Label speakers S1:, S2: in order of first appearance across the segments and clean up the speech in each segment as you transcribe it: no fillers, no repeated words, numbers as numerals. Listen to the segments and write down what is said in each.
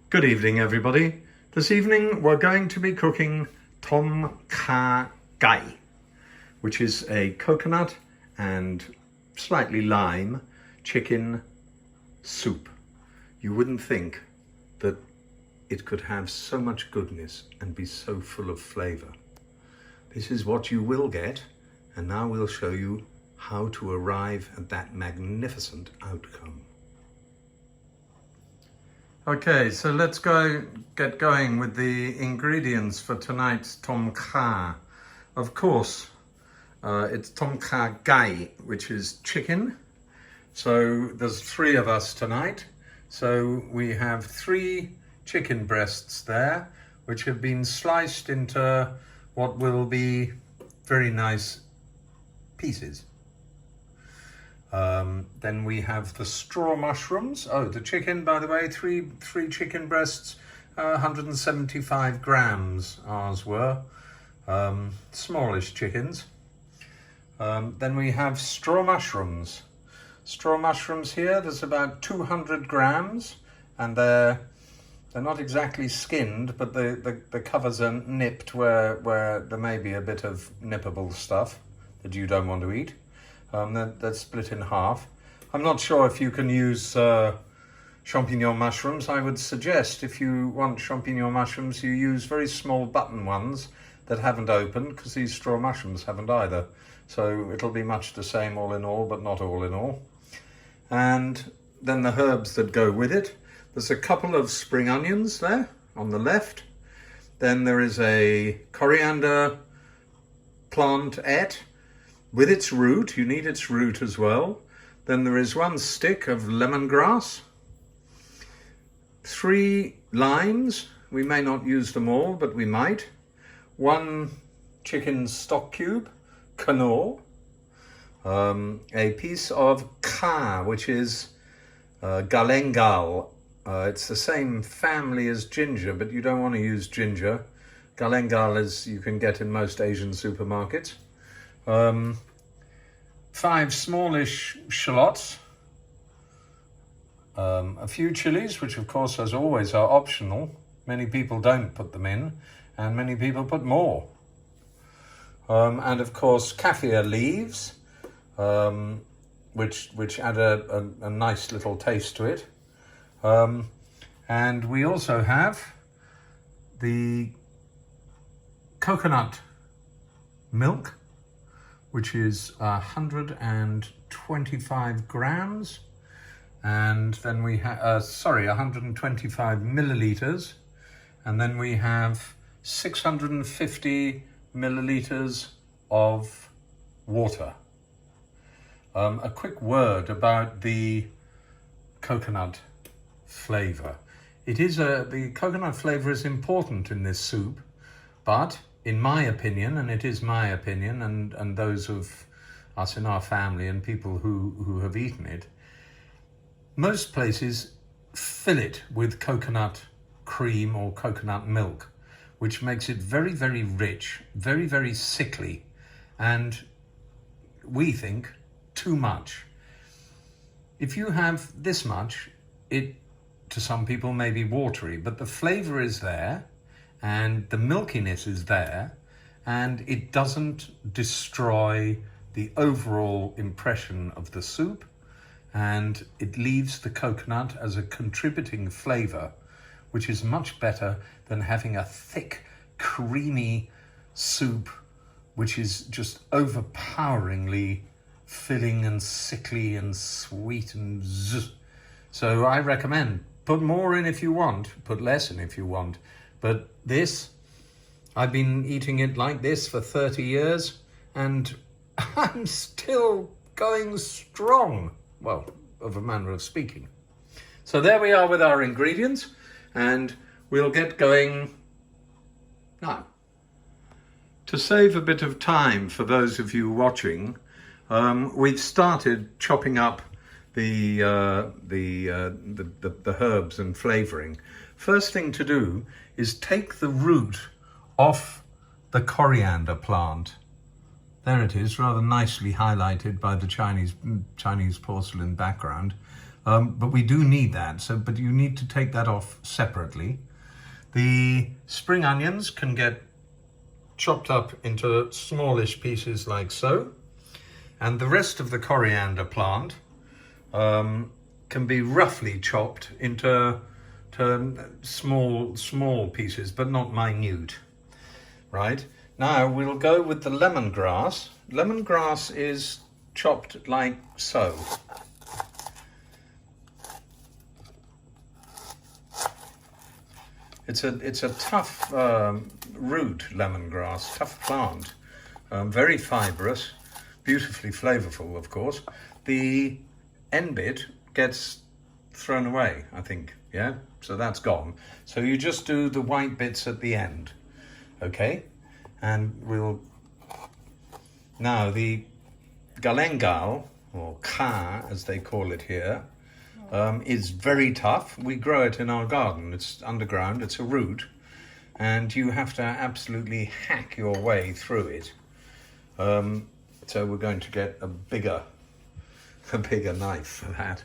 S1: Good evening, everybody. This evening we're going to be cooking tom kha gai, which is a coconut and slightly lime chicken soup. You wouldn't think that it could have so much goodness and be so full of flavor. This is what you will get, and now we'll show you how to arrive at that magnificent outcome. Okay, so let's get going with the ingredients for tonight's tom kha. Of course, it's tom kha gai, which is chicken. So there's 3 of us tonight. So we have 3 chicken breasts there, which have been sliced into what will be very nice pieces. Then we have the straw mushrooms. Oh, the chicken, by the way, three chicken breasts, 175 grams ours were, smallish chickens. Then we have straw mushrooms. Straw mushrooms here, there's about 200 grams, and they're not exactly skinned, but the covers are nipped where there may be a bit of nippable stuff that you don't want to eat. They're split in half. I'm not sure if you can use champignon mushrooms. I would suggest if you want champignon mushrooms, you use very small button ones that haven't opened, because these straw mushrooms haven't either. So it'll be much the same all in all, but not all in all. And then the herbs that go with it. There's a couple of spring onions there on the left. Then there is a coriander plant-ette with its root. You need its root as well. Then there is 1 stick of lemongrass, 3 limes. We may not use them all, but we might. 1 chicken stock cube, canola, a piece of kha, which is galangal. It's the same family as ginger, but you don't want to use ginger. Galangal is you can get in most Asian supermarkets. 5 smallish shallots, a few chilies, which of course as always are optional. Many people don't put them in, and many people put more. And of course kaffir leaves, which add a nice little taste to it. And we also have the coconut milk, which is 125 grams, and then we have 125 milliliters, and then we have 650 milliliters of water. A quick word about the coconut flavor. The coconut flavor is important in this soup, but in my opinion, and it is my opinion, and those of us in our family and people who have eaten it, most places fill it with coconut cream or coconut milk, which makes it very, very rich, very, very sickly, and we think too much. If you have this much, it to some people may be watery, but the flavor is there, and the milkiness is there, and it doesn't destroy the overall impression of the soup, and it leaves the coconut as a contributing flavor, which is much better than having a thick, creamy soup, which is just overpoweringly filling and sickly and sweet and zzz. So I recommend, put more in if you want, put less in if you want. But this, I've been eating it like this for 30 years, and I'm still going strong. Well, of a manner of speaking. So there we are with our ingredients, and we'll get going now. To save a bit of time for those of you watching, we've started chopping up the herbs and flavoring. First thing to do is take the root off the coriander plant. There it is, rather nicely highlighted by the Chinese porcelain background. but we do need that. But you need to take that off separately. The spring onions can get chopped up into smallish pieces like so, and the rest of the coriander plant can be roughly chopped into small pieces, but not minute. Right, now we'll go with the lemongrass. Lemongrass is chopped like so. It's a tough root, lemongrass, tough plant, very fibrous, beautifully flavorful, of course. The end bit gets thrown away, I think, yeah? So that's gone. So you just do the white bits at the end, okay? And we'll... Now the galangal, or ka as they call it here, is very tough. We grow it in our garden. It's underground, it's a root, and you have to absolutely hack your way through it. So we're going to get a bigger knife for that.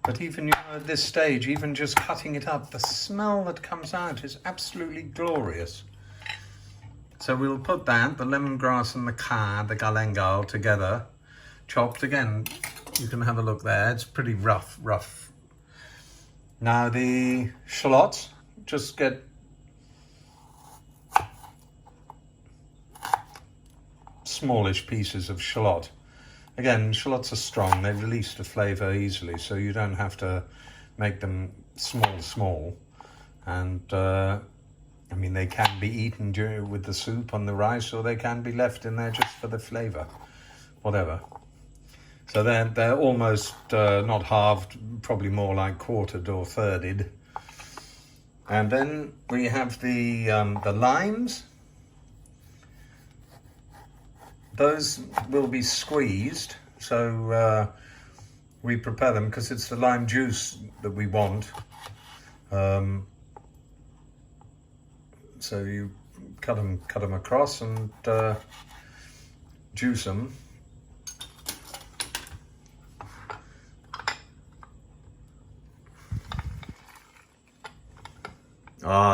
S1: But even at this stage, even just cutting it up, the smell that comes out is absolutely glorious. So we'll put that, the lemongrass and the galangal together, chopped. Again, you can have a look there. It's pretty rough. Now the shallots, just get smallish pieces of shallot. Again, shallots are strong, they release the flavour easily, so you don't have to make them small. And I mean, they can be eaten with the soup on the rice, or they can be left in there just for the flavour, whatever. So they're almost not halved, probably more like quartered or thirded. And then we have the limes. Those will be squeezed, so we prepare them because it's the lime juice that we want. So you cut them across and juice them.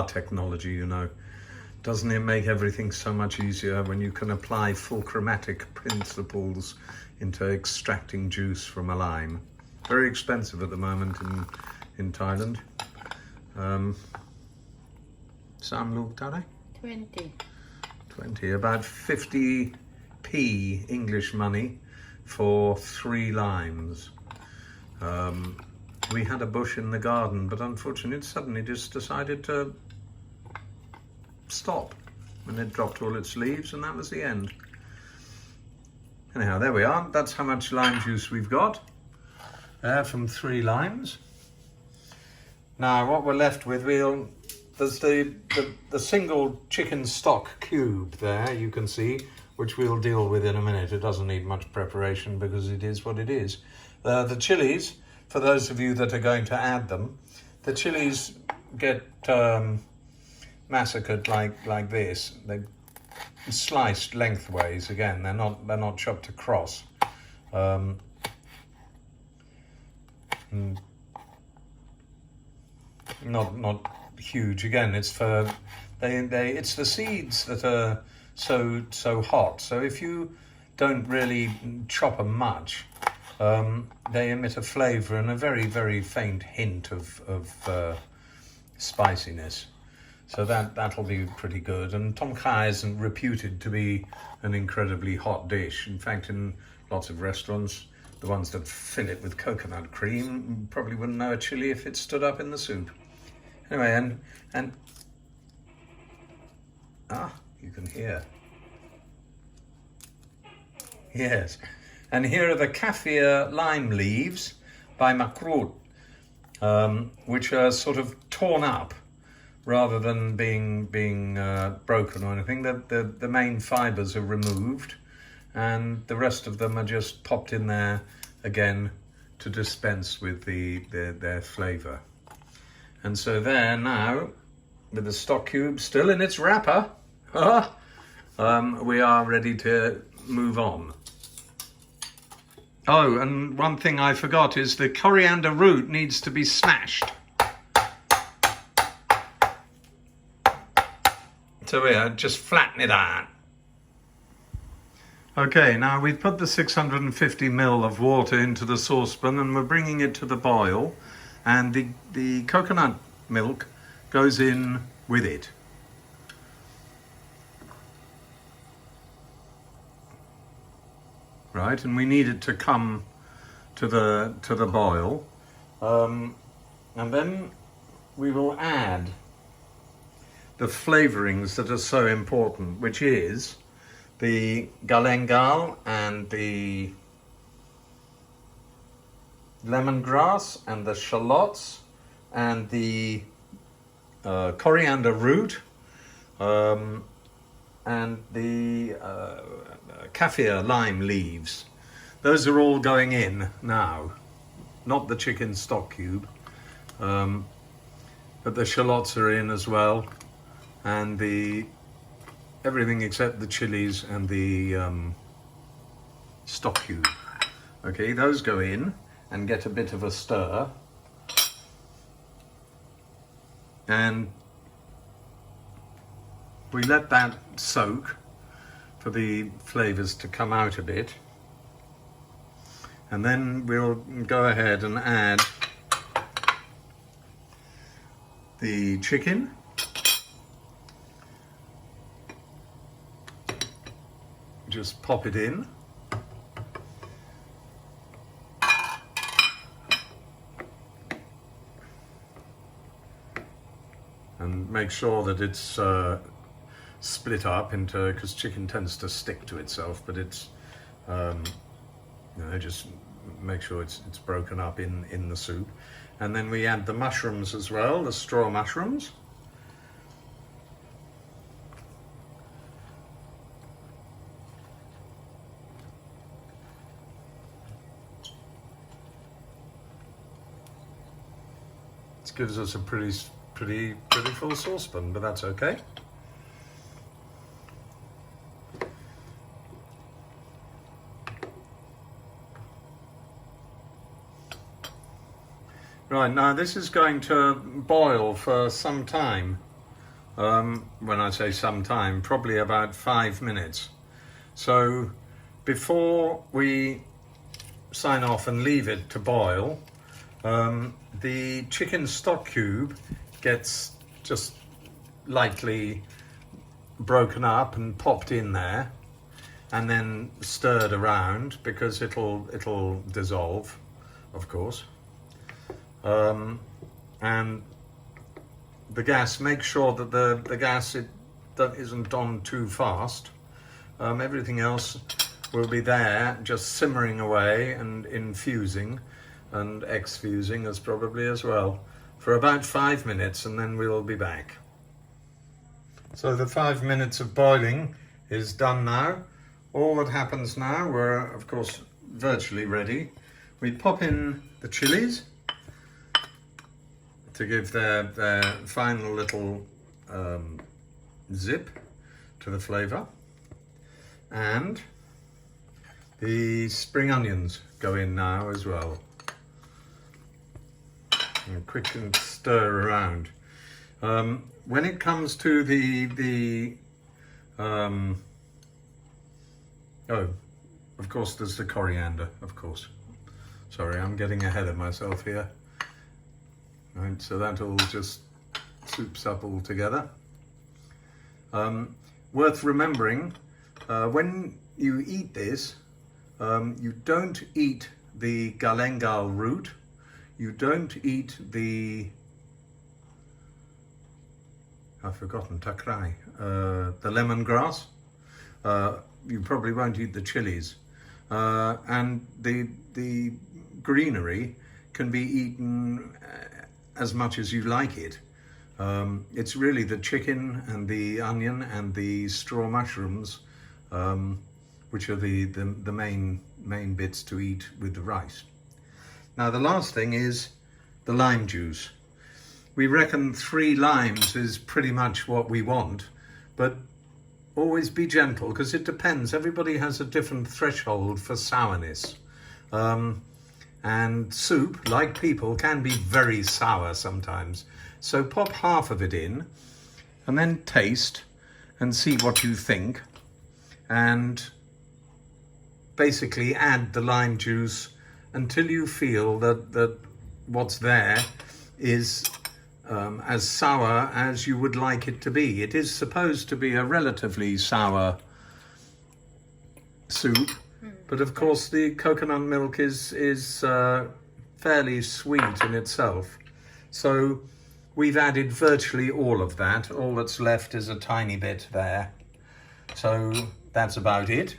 S1: Technology, you know. Doesn't it make everything so much easier when you can apply full chromatic principles into extracting juice from a lime? Very expensive at the moment in Thailand. Sam look, Tare? 20, about 50p English money for 3 limes. We had a bush in the garden, but unfortunately it suddenly just decided to stop, and it dropped all its leaves, and that was the end. Anyhow, there we are. That's how much lime juice we've got from 3 limes. Now what we're left with, there's the single chicken stock cube there, you can see, which we'll deal with in a minute. It doesn't need much preparation because it is what it is. The chilies, for those of you that are going to add them, the chilies get massacred like this. They're sliced lengthways. Again, they're not chopped across. Not huge. Again, it's for it's the seeds that are so hot. So if you don't really chop them much, they emit a flavour and a very faint hint of spiciness. So that'll be pretty good. And tom kha isn't reputed to be an incredibly hot dish. In fact, in lots of restaurants, the ones that fill it with coconut cream probably wouldn't know a chili if it stood up in the soup. Anyway, and you can hear. Yes. And here are the kaffir lime leaves by Makrut, which are sort of torn up rather than being broken or anything. The main fibres are removed, and the rest of them are just popped in there again to dispense with their flavour. And so there now with the stock cube still in its wrapper, we are ready to move on. Oh, and one thing I forgot is the coriander root needs to be smashed. So here, just flatten it out. Okay, now we've put the 650 ml of water into the saucepan and we're bringing it to the boil, and the coconut milk goes in with it. Right, and we need it to come to the boil, and then we will add the flavorings that are so important, which is the galangal and the lemongrass and the shallots and the coriander root and the kaffir lime leaves. Those are all going in now, not the chicken stock cube, but the shallots are in as well, and everything except the chilies and the stock cube. Okay, those go in and get a bit of a stir, and we let that soak for the flavors to come out a bit, and then we'll go ahead and add the chicken, just pop it in, and make sure that it's split up into, because chicken tends to stick to itself, but it's just make sure it's broken up in the soup. And then we add the mushrooms as well, the straw mushrooms. This gives us a pretty full saucepan, but that's okay. Right, now this is going to boil for some time. When I say some time, probably about 5 minutes. So before we sign off and leave it to boil, the chicken stock cube gets just lightly broken up and popped in there, and then stirred around, because it'll dissolve, of course. And the gas, make sure that the gas that isn't on too fast. Everything else will be there, just simmering away and infusing and exfusing as probably as well, for about 5 minutes, and then we'll be back. So the 5 minutes of boiling is done now. All that happens now, we're of course virtually ready. We pop in the chilies to give their final little zip to the flavour, and the spring onions go in now as well, and quick and stir around. When it comes to oh, of course there's the coriander, of course. Sorry, I'm getting ahead of myself here. Right, so that all just soups up all together. Worth remembering, when you eat this, you don't eat the galangal root, you don't eat the, I've forgotten, takrai, the lemongrass. You probably won't eat the chilies. And the greenery can be eaten as much as you like it. It's really the chicken and the onion and the straw mushrooms, which are the main bits to eat with the rice. Now the last thing is the lime juice. We reckon 3 limes is pretty much what we want, but always be gentle because it depends. Everybody has a different threshold for sourness. And soup, like people, can be very sour sometimes. So pop half of it in and then taste and see what you think. And basically add the lime juice until you feel that what's there is as sour as you would like it to be. It is supposed to be a relatively sour soup, but of course the coconut milk is fairly sweet in itself. So we've added virtually all of that. All that's left is a tiny bit there. So that's about it.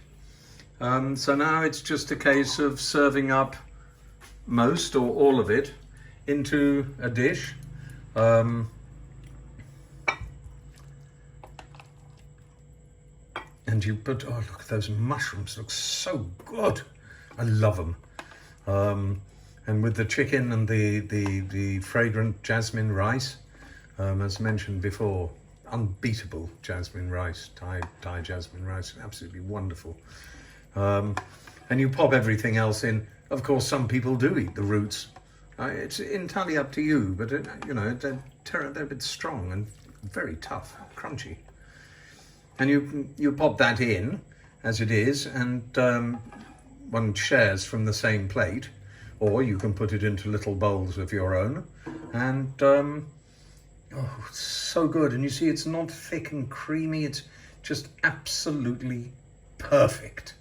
S1: So now it's just a case of serving up most or all of it into a dish. And you put, oh look, those mushrooms look so good. I love them. And with the chicken and the fragrant jasmine rice, as mentioned before, unbeatable jasmine rice, Thai jasmine rice, absolutely wonderful. And you pop everything else in. Of course, some people do eat the roots. It's entirely up to you, but you know, they're a bit strong and very tough, crunchy. And you pop that in as it is, and one shares from the same plate, or you can put it into little bowls of your own. And oh, it's so good. And you see, it's not thick and creamy. It's just absolutely perfect.